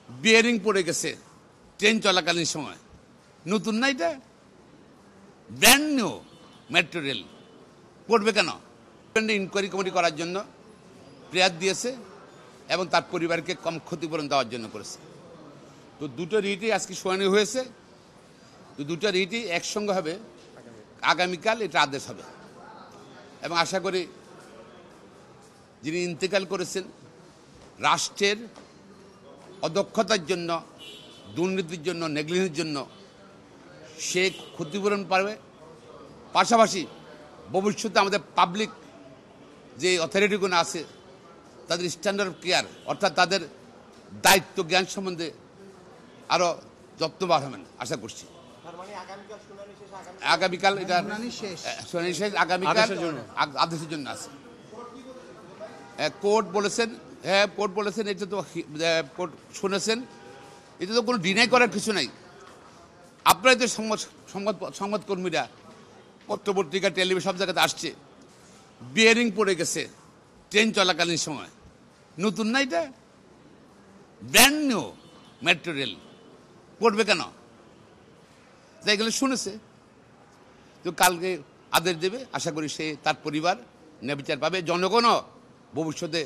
Bearing পড়ে গেছে train চলাকালীন সময়। নতুন না, এটা ব্র্যান্ড নিউ মেট্রো রেল পড়বে কেন? ইনকোয়ারি কমিটি করার জন্য প্রেয়ার দিয়েছে এবং তার পরিবারকে কম ক্ষতিপূরণ দেওয়ার জন্য করেছে। তো দুটো রিটই আজকে শুনানি হয়েছে। তো দুটো রিটই একসঙ্গে হবে, আগামীকাল এটা আদেশ হবে এবং আশা করি যিনি ইন্তেকাল করেছেন রাষ্ট্রের অদক্ষতার জন্য, দুর্নীতির জন্য, নেগলিজেন্সের জন্য সে ক্ষতিপূরণ পাবে। পাশাপাশি ভবিষ্যতে আমাদের পাবলিক যে অথরিটিগুলো আছে তাদের স্ট্যান্ডার্ড অফ কেয়ার, অর্থাৎ তাদের দায়িত্ব জ্ঞান সম্বন্ধে আরও যত্নবান হবেন আশা করছি। আগামীকাল এটা শুনানি শেষ, আগামীকাল আদেশের জন্য আছে। কোর্ট বলেছেন, হ্যাঁ কোর্ট বলেছেন, এটা তো কোর্ট শুনেছেন, এটা তো কোনো ডিনাই করার কিছু নাই। আপনারা তো সংবাদকর্মীরা পত্রপত্রিকা টেলিভিশন সব জায়গাতে আসছে, বিয়ারিং পড়ে গেছে ট্রেন চলাকালীন সময়। নতুন না, এটা ব্র্যান্ড নিউ মেট্রো রেল পড়বে কেন? তাই এগুলো শুনেছে। তো কালকে আদেশ দেবে, আশা করি সে তার পরিবার ন্যায়বিচার পাবে, জনগণও ভবিষ্যতে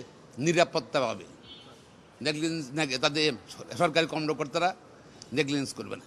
নিরাপত্তা পাবে। নেগলিজেন্স তাদের সরকারি কর্মকর্তারা নেগলিজেন্স করবে না।